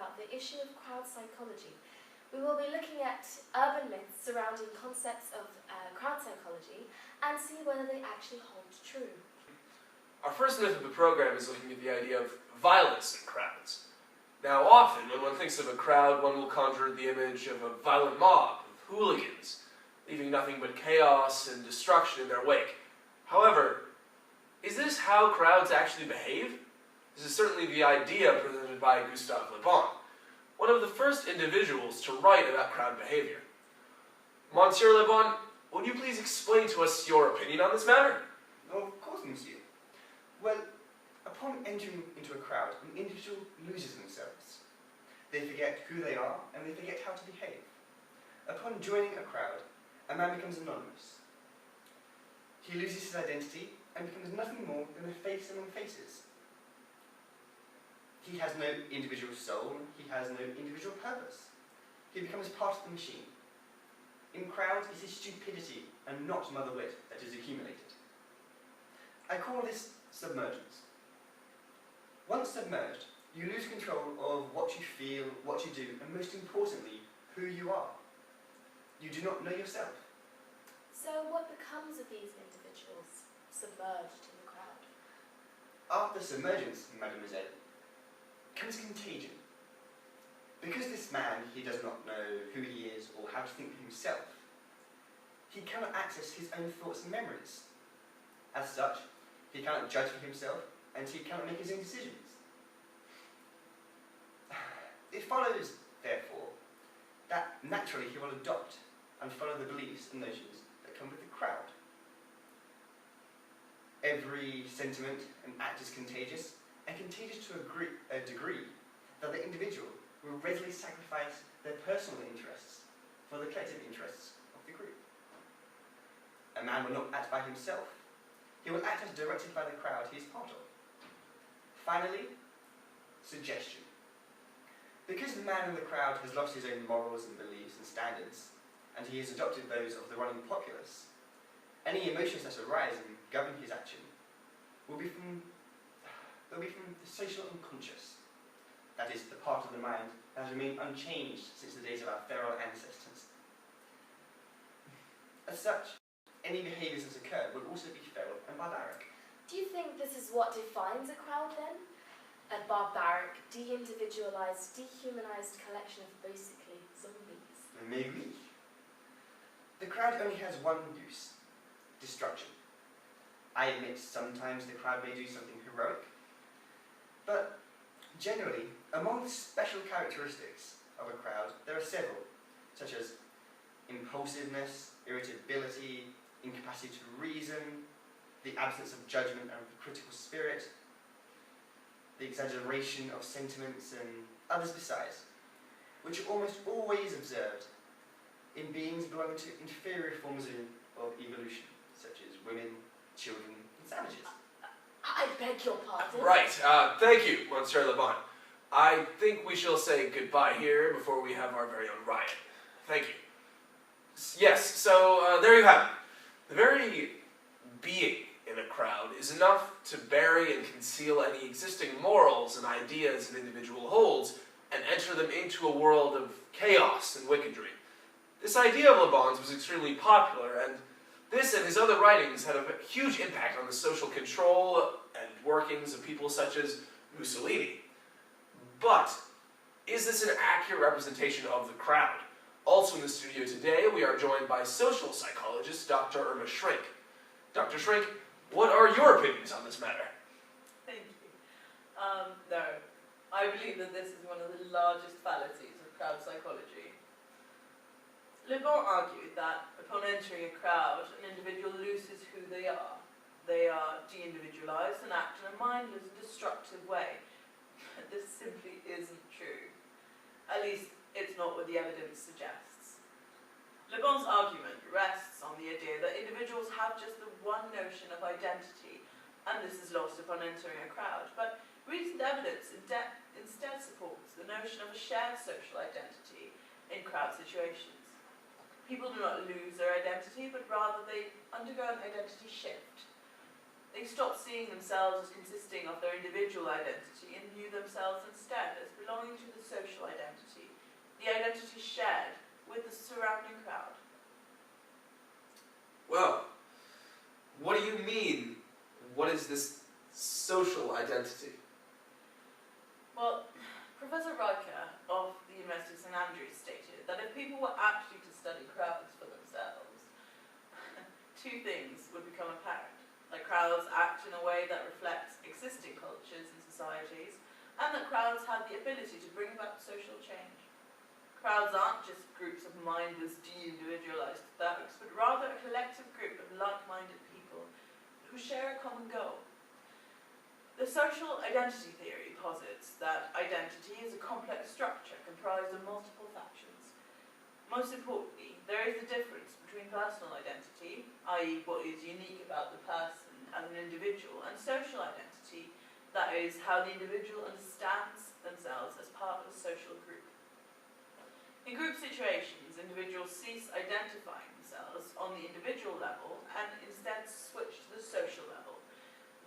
about the issue of crowd psychology. We will be looking at urban myths surrounding concepts of crowd psychology and see whether they actually hold true. Our first myth of the program is looking at the idea of violence in crowds. Now often, when one thinks of a crowd, one will conjure the image of a violent mob of hooligans, leaving nothing but chaos and destruction in their wake. However, is this how crowds actually behave? This is certainly the idea presented by Gustave Le Bon, one of the first individuals to write about crowd behavior. Monsieur Le Bon, would you please explain to us your opinion on this matter? Oh, of course, monsieur. Well, upon entering into a crowd, an individual loses themselves. They forget who they are, and they forget how to behave. Upon joining a crowd, a man becomes anonymous. He loses his identity and becomes nothing more than a face among faces. He has no individual soul, he has no individual purpose. He becomes part of the machine. In crowds, it is stupidity and not mother wit that is accumulated. I call this submergence. Once submerged, you lose control of what you feel, what you do, and most importantly, who you are. You do not know yourself. So what becomes of these individuals submerged in the crowd? After submergence, mademoiselle, comes contagion. Because this man, he does not know who he is or how to think for himself, he cannot access his own thoughts and memories. As such, he cannot judge for himself and he cannot make his own decisions. It follows, therefore, that naturally he will adopt and follow the beliefs and notions that come with the crowd. Every sentiment and act is contagious, and contagious to a degree that the individual will readily sacrifice their personal interests for the collective interests of the group. A man will not act by himself. He will act as directed by the crowd he is part of. Finally, suggestion. Because the man in the crowd has lost his own morals and beliefs and standards, and he has adopted those of the running populace, any emotions that arise and govern his action will be from the social unconscious. That is, the part of the mind that has remained unchanged since the days of our feral ancestors. As such, any behaviours that occur will also be feral and barbaric. Do you think this is what defines a crowd then? A barbaric, de-individualized, dehumanized collection of basically zombies? Maybe. The crowd only has one use: destruction. I admit sometimes the crowd may do something heroic, but generally, among the special characteristics of a crowd, there are several, such as impulsiveness, irritability, incapacity to reason, the absence of judgment and critical spirit, the exaggeration of sentiments, and others besides, which are almost always observed in beings belonging to inferior forms of evolution, such as women, children, and savages. I beg your pardon? Right, thank you, Monsieur Le Bon. I think we shall say goodbye here before we have our very own riot. Thank you. Yes, so there you have it. The very being in a crowd is enough to bury and conceal any existing morals and ideas an individual holds and enter them into a world of chaos and wickedry. This idea of Le Bon's was extremely popular, and this and his other writings had a huge impact on the social control and workings of people such as Mussolini. But is this an accurate representation of the crowd? Also in the studio today, we are joined by social psychologist Dr. Irma Shrink. Dr. Shrink, what are your opinions on this matter? Thank you. No, I believe that this is one of the largest fallacies of crowd psychology. Le Bon argued that upon entering a crowd, an individual loses who they are. They are de-individualized and act in a mindless, destructive way. But this simply isn't true. At least, it's not what the evidence suggests. Le Bon's argument rests on the idea that individuals have just the one notion of identity, and this is lost upon entering a crowd. But recent evidence instead supports the notion of a shared social identity in crowd situations. People do not lose their identity, but rather they undergo an identity shift. They stop seeing themselves as consisting of their individual identity and view themselves instead as belonging to the social identity, the identity shared with the surrounding crowd. Well, what do you mean? What is this social identity? Well, Professor Riker of the University of St Andrews stated that if people were actually to study crowds for themselves, two things would become apparent. That crowds act in a way that reflects existing cultures and societies, and that crowds have the ability to bring about social change. Crowds aren't just groups of mindless, de-individualized thugs, but rather a collective group of like-minded people who share a common goal. The social identity theory posits that identity is a complex structure comprised of multiple factions. Most importantly, there is a difference between personal identity, i.e. what is unique about the person as an individual, and social identity, that is, how the individual understands themselves as part of a social group. In group situations, individuals cease identifying themselves on the individual level and instead switch to the social level,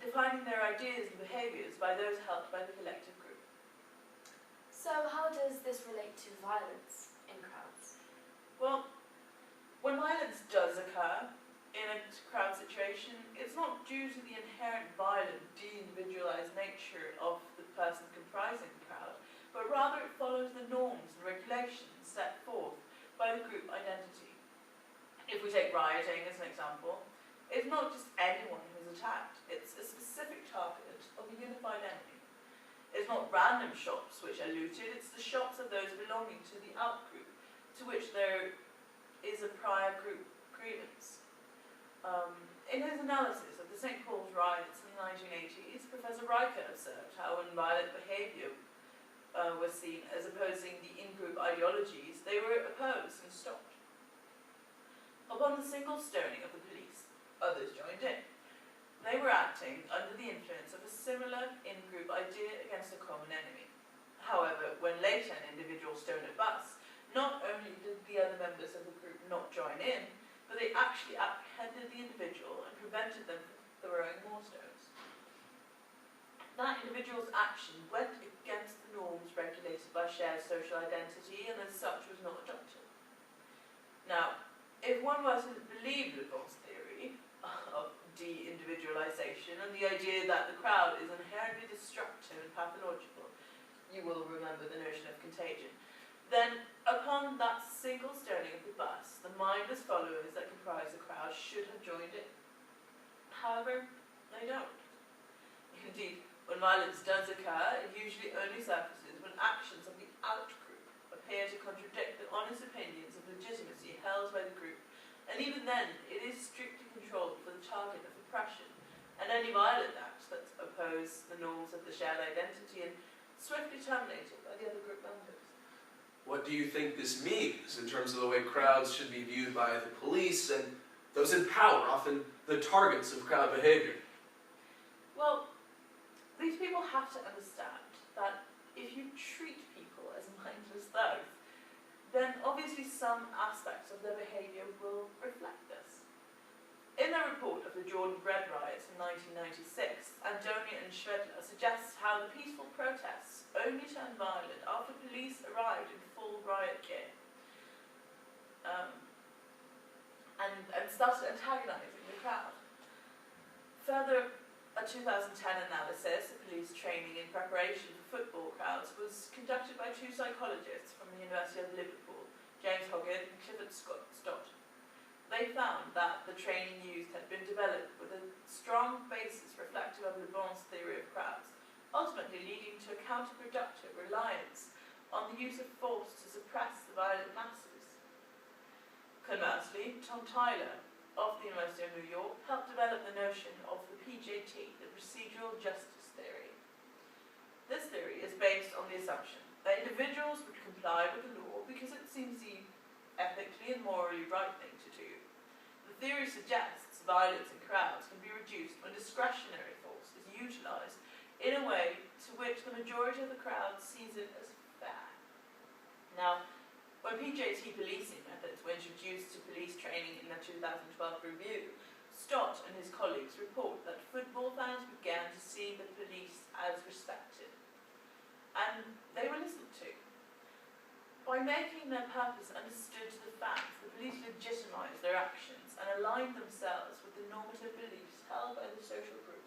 defining their ideas and behaviours by those held by the collective group. So how does this relate to violence in crowds? Well, when violence does occur in a crowd situation, it's not due to the inherent violent, de-individualised nature of the person comprising the crowd, but rather it follows the norms and regulations set forth by the group identity. If we take rioting as an example, it's not just anyone who's attacked, it's a specific target of a unified enemy. It's not random shops which are looted, it's the shops of those belonging to the out-group, to which there is a prior group grievance. In his analysis of the St. Paul's riots in the 1980s, Professor Riker observed how when violent behaviour was seen as opposing the in-group ideologies, they were opposed and stopped. Upon the single stoning of the police, others joined in. They were acting under the influence of a similar in-group idea against a common enemy. However, when later an individual stoned a bus, not only did the other members of the group not join in, but they actually apprehended the individual and prevented them from throwing more stones. That individual's action went against the norms regulated by shared social identity and as such was not adopted. Now, if one were to believe Le Bon's theory of de-individualization and the idea that the crowd is inherently destructive and pathological, you will remember the notion of contagion, then upon that single stoning of the bus, the mindless followers that comprise the crowd should have joined in. However, they don't. Indeed, when violence does occur, it usually only surfaces when actions of the out-group appear to contradict the honest opinions of legitimacy held by the group, and even then, it is strictly controlled for the target of oppression, and any violent acts that oppose the norms of the shared identity and swiftly terminated by the other group members. What do you think this means in terms of the way crowds should be viewed by the police and those in power, often the targets of crowd behaviour? Well, these people have to understand that if you treat people as mindless thugs, then obviously some aspects of their behaviour will reflect this. In their report of the Jordan Bread riots in 1996, Antonia and Schwedler suggests how the peaceful protests only turned violent after police arrived in full riot gear and started antagonising the crowd. Further, a 2010 analysis of police training in preparation for football crowds was conducted by two psychologists from the University of Liverpool, James Hoggett and Clifford Stott. They found that the training used had been developed with a strong basis reflective of Le Bon's theory of crowds, ultimately leading to a counterproductive reliance on the use of force to suppress the violent masses. Conversely, Tom Tyler of the University of New York helped develop the notion of the PJT, the procedural justice theory. This theory is based on the assumption that individuals would comply with the law because it seems the ethically and morally right thing to do. The theory suggests violence in crowds can be reduced when discretionary force is utilised in a way to which the majority of the crowd sees it as fair. Now, when PJT policing methods were introduced to police training in the 2012 review, Stott and his colleagues report that football fans began to see the police as respected, and they were listened to. By making their purpose understood to the fans, the police legitimised their actions and aligned themselves with the normative beliefs held by the social group.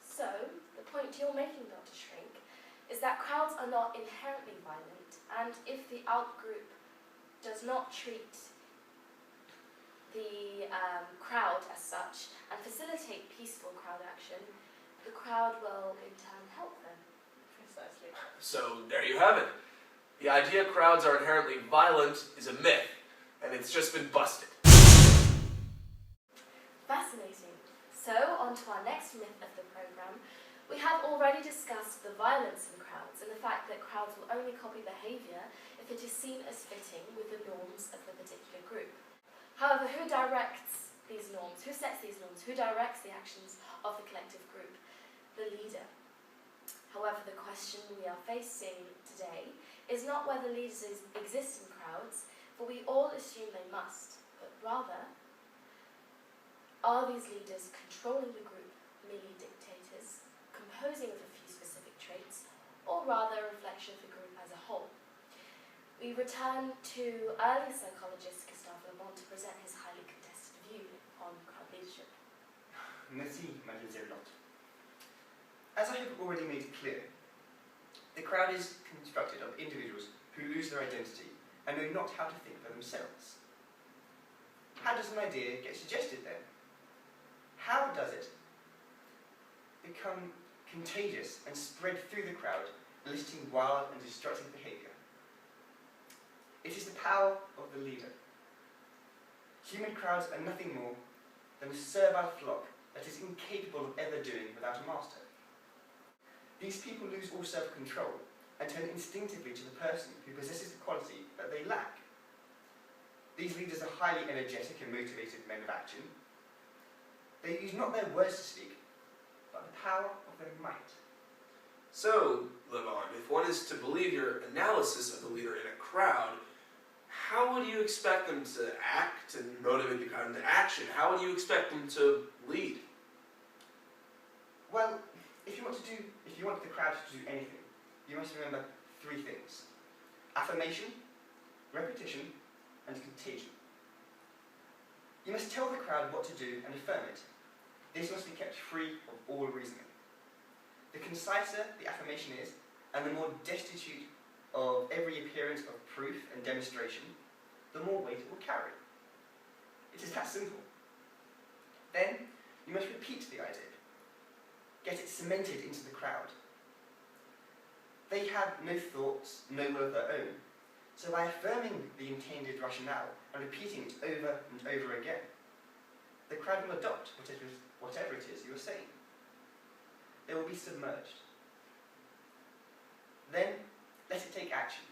So, the point you're making, Dr. Shrink, is that crowds are not inherently violent, and if the out-group does not treat the crowd as such and facilitate peaceful crowd action, the crowd will in turn help them. Precisely. So there you have it. The idea crowds are inherently violent is a myth, and it's just been busted. Fascinating. So, on to our next myth of the programme. We have already discussed the violence in crowds and the fact that crowds will only copy behaviour if it is seen as fitting with the norms of the particular group. However, who directs these norms? Who sets these norms? Who directs the actions of the collective group? The leader. However, the question we are facing today is not whether leaders exist in crowds, for we all assume they must, but rather, are these leaders controlling the group merely dictators, composing of a few specific traits, or rather a reflection of the group as a whole? We return to early psychologist Gustave Le Bon to present his highly contested view on crowd leadership. Merci, Mademoiselle Lotte. As I have already made clear, the crowd is constructed of individuals who lose their identity and know not how to think for themselves. How does an idea get suggested then? How does it become contagious and spread through the crowd, eliciting wild and destructive behaviour? It is the power of the leader. Human crowds are nothing more than a servile flock that is incapable of ever doing without a master. These people lose all self-control and turn instinctively to the person who possesses the quality that they lack. These leaders are highly energetic and motivated men of action. They use not their words to speak, but the power of their might. So, Le Bon, if one is to believe your analysis of the leader in a crowd, how would you expect them to act and motivate the crowd into action? How would you expect them to lead? Well, if you want the crowd to do anything, you must remember three things: affirmation, repetition, and contagion. You must tell the crowd what to do and affirm it. This must be kept free of all reasoning. The conciser the affirmation is, and the more destitute of every appearance of proof and demonstration, the more weight it will carry. It is that simple. Then, you must repeat the idea. Get it cemented into the crowd. They have no thoughts, no will of their own. So by affirming the intended rationale and repeating it over and over again, the crowd will adopt whatever it is you are saying. They will be submerged. Then, let it take action.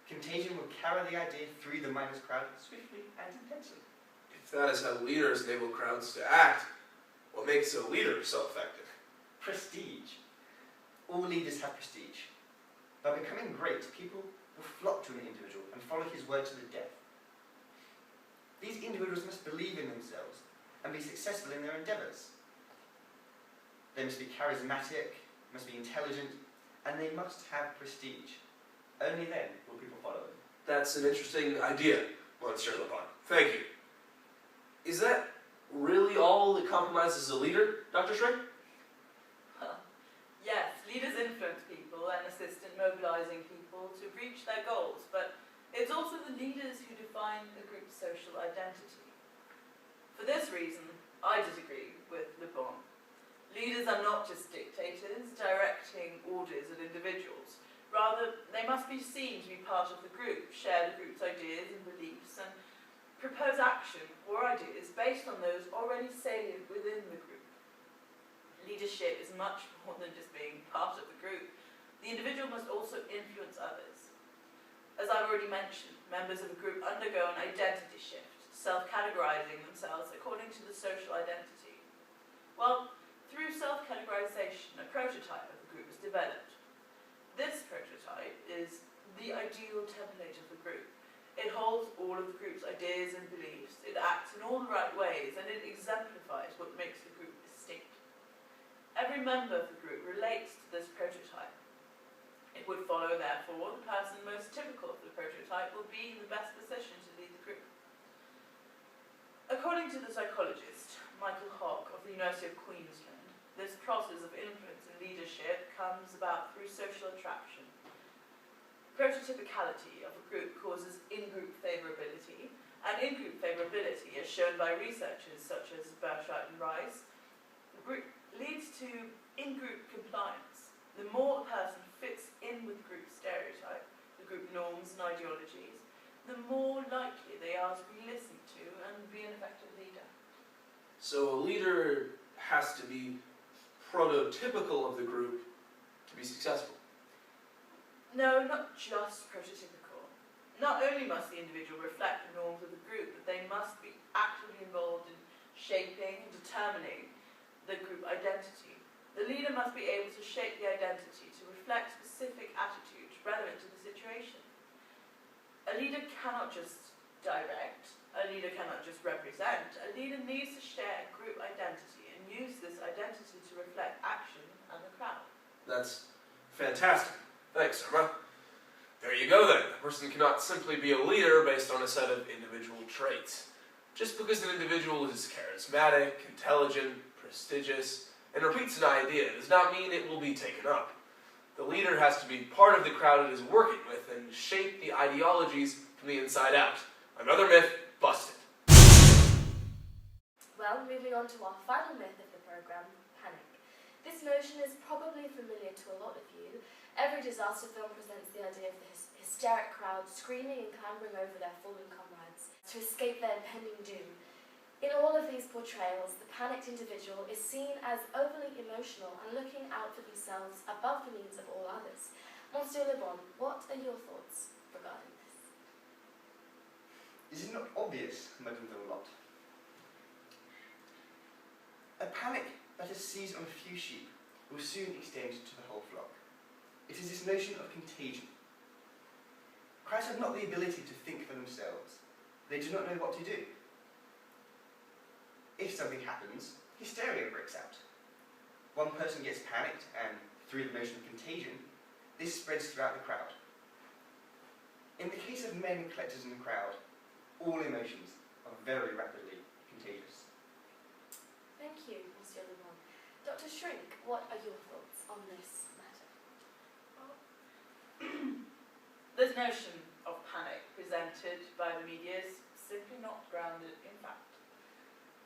Contagion will carry the idea through the mindless crowd swiftly and intensely. If that is how leaders enable crowds to act, what makes a leader so effective? Prestige. All leaders have prestige. By becoming great, people will flock to an individual and follow his word to the death. These individuals must believe in themselves and be successful in their endeavours. They must be charismatic, must be intelligent, and they must have prestige. Only then will people follow them. That's an interesting idea, Monsieur Le Bon. Thank you. Is that really all that compromises a leader, Dr. Shrink? Well, yes, leaders influence people and assist in mobilising people to reach their goals, but it's also the leaders who define the group's social identity. For this reason, I disagree with Le Bon. Leaders are not just dictators directing orders at individuals. Rather, they must be seen to be part of the group, share the group's ideas and beliefs, and propose action or ideas based on those already salient within the group. Leadership is much more than just being part of the group. The individual must also influence others. As I've already mentioned, members of a group undergo an identity shift, self-categorizing themselves according to the social identity. Well, through self-categorization, a prototype of the group is developed. This prototype is the ideal template of the group. It holds all of the group's ideas and beliefs, it acts in all the right ways, and it exemplifies what makes the group distinct. Every member of the group relates to this prototype. It would follow, therefore, the person most typical of the prototype will be in the best position to lead the group. According to the psychologist Michael Hogg of the University of Queensland, this process of influence and leadership comes about through social attraction. Prototypicality of a group causes in-group favourability, and in-group favourability, as shown by researchers such as Burchard and Rice, leads to in-group compliance. The more a person fits in with group stereotype, the group norms and ideologies, the more likely they are to be listened to and be an effective leader. So a leader has to be prototypical of the group to be successful. No, not just prototypical. Not only must the individual reflect the norms of the group, but they must be actively involved in shaping and determining the group identity. The leader must be able to shape the identity to reflect specific attitudes relevant to the situation. A leader cannot just direct, a leader cannot just represent, a leader needs to share a group identity and use this identity to reflect action and the crowd. That's fantastic. Thanks, Irma. There you go then. A person cannot simply be a leader based on a set of individual traits. Just because an individual is charismatic, intelligent, prestigious, and repeats an idea does not mean it will be taken up. The leader has to be part of the crowd it is working with and shape the ideologies from the inside out. Another myth busted. Well, moving on to our final myth of the program, panic. This notion is probably familiar to a lot of you. Every disaster film presents the idea of the hysteric crowd screaming and clambering over their fallen comrades to escape their impending doom. In all of these portrayals, the panicked individual is seen as overly emotional and looking out for themselves above the needs of all others. Monsieur Le Bon, what are your thoughts regarding this? Is it not obvious, Madame Villalot? A panic that is seized on a few sheep will soon extend to the whole flock. It is this notion of contagion. Crowds have not the ability to think for themselves. They do not know what to do. If something happens, hysteria breaks out. One person gets panicked, and through the notion of contagion, this spreads throughout the crowd. In the case of men and collectors in the crowd, all emotions are very rapidly contagious. Thank you, Monsieur Le Bon. Dr. Shrink, what are your thoughts on this matter? This notion of panic presented by the media is simply not grounded in fact.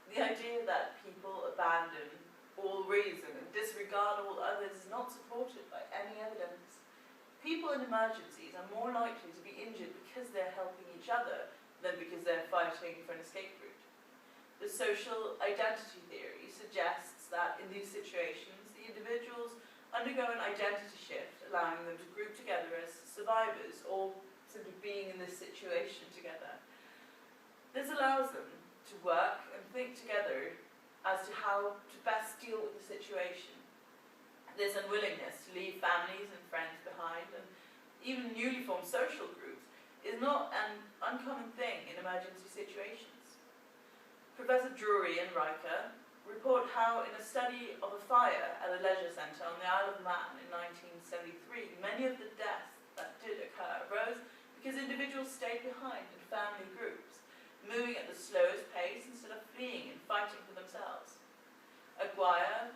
The idea that people abandon all reason and disregard all others is not supported by any evidence. People in emergencies are more likely to be injured because they're helping each other than because they're fighting for an escape route. The social identity theory suggests that in these situations, the individuals undergo an identity shift, allowing them to group together as survivors or simply being in this situation together. This allows them to work and think together as to how to best deal with the situation. This unwillingness to leave families and friends behind, and even newly formed social groups, is not an uncommon thing in emergency situations. Professor Drury and Riker report how in a study of a fire at a leisure centre on the Isle of Man in 1973, many of the deaths that did occur arose because individuals stayed behind in family groups, moving at the slowest pace instead of fleeing and fighting for themselves. Aguirre,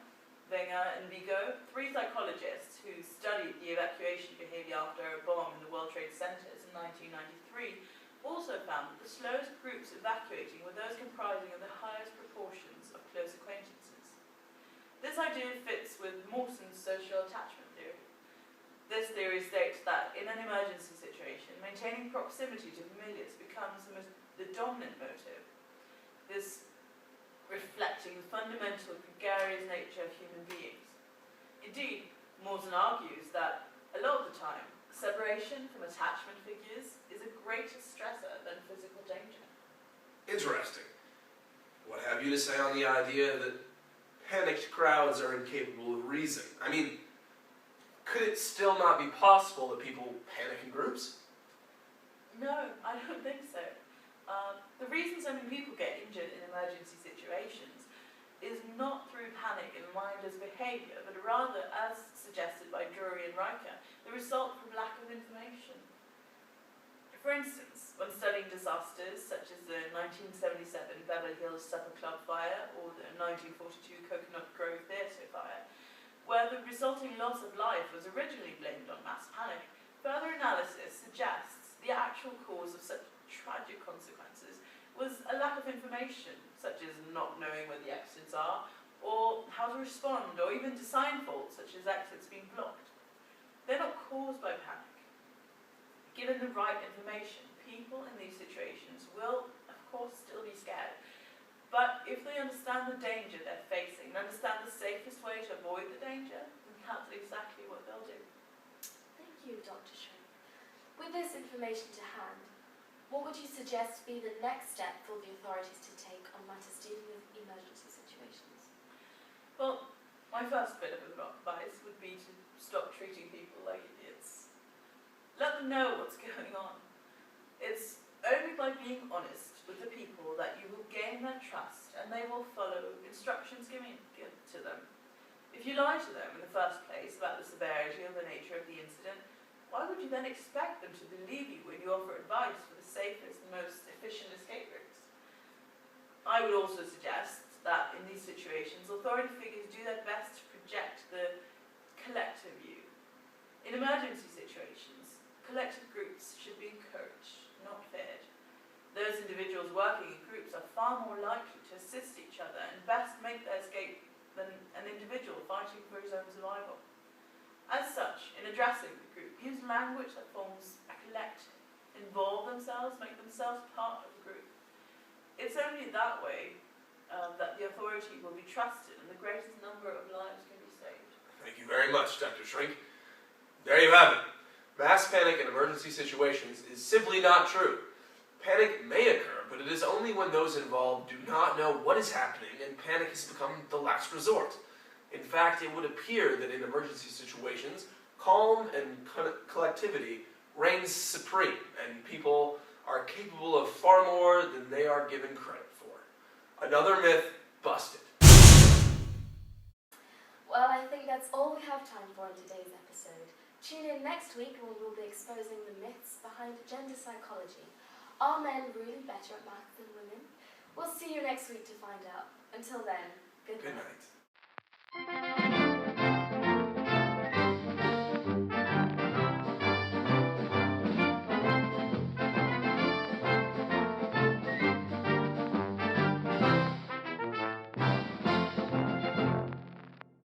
Wenger and Vigo, three psychologists who studied the evacuation behaviour after a bomb in the World Trade Centers in 1993, also found that the slowest groups evacuating were those comprising of the highest proportions of close acquaintances. This idea fits with Mawson's social attachment theory. This theory states that in an emergency situation, maintaining proximity to familiars becomes the dominant motive. This reflecting the fundamental gregarious nature of human beings. Indeed, Mawson argues that a lot of the time, separation from attachment figures is a greater stressor than physical danger. Interesting. What have you to say on the idea that panicked crowds are incapable of reason? I mean, could it still not be possible that people panic in groups? No, I I don't think so. The reason so many people get injured in emergency situations is not through panic and mindless behaviour, but rather, as suggested by Drury and Riker, the result from lack of information. For instance, when studying disasters such as the 1977 Beverly Hills Supper Club fire or the 1942 Coconut Grove Theatre fire, where the resulting loss of life was originally blamed on mass panic, further analysis suggests the actual cause of such tragic consequences was a lack of information, such as not knowing where the exits are, or how to respond, or even design faults, such as exits being blocked. They're not caused by panic. Given the right information, people in these situations will, of course, still be scared. But if they understand the danger they're facing and understand the safest way to avoid the danger, then that's exactly what they'll do. Thank you, Dr. Shrink. With this information to hand, what would you suggest be the next step for the authorities to take on matters dealing with emergency situations? Well, my first bit of advice would be to stop treating people like idiots. Let them know what's going on. It's only by being honest with the people that you will gain their trust and they will follow instructions given to them. If you lie to them in the first place about the severity or the nature of the incident, why would you then expect them to believe you when you offer advice for the safest and most efficient escape routes? I would also suggest that in these situations, authority figures do their best to project the collective view. In emergency situations, collective groups should be encouraged, not feared. Those individuals working in groups are far more likely to assist each other and best make their escape than an individual fighting for his own survival. As such, in addressing the group, use language that forms a collective, involve themselves, make themselves part of the group. It's only that way that the authority will be trusted and the greatest number of lives can be saved. Thank you very much, Dr. Shrink. There you have it. Mass panic in emergency situations is simply not true. Panic may occur, but it is only when those involved do not know what is happening and panic has become the last resort. In fact, it would appear that in emergency situations, calm and collectivity reigns supreme, and people are capable of far more than they are given credit for. Another myth busted. Well, I think that's all we have time for in today's episode. Tune in next week when we'll be exposing the myths behind gender psychology. Are men really better at maths than women? We'll see you next week to find out. Until then, good night. Good night.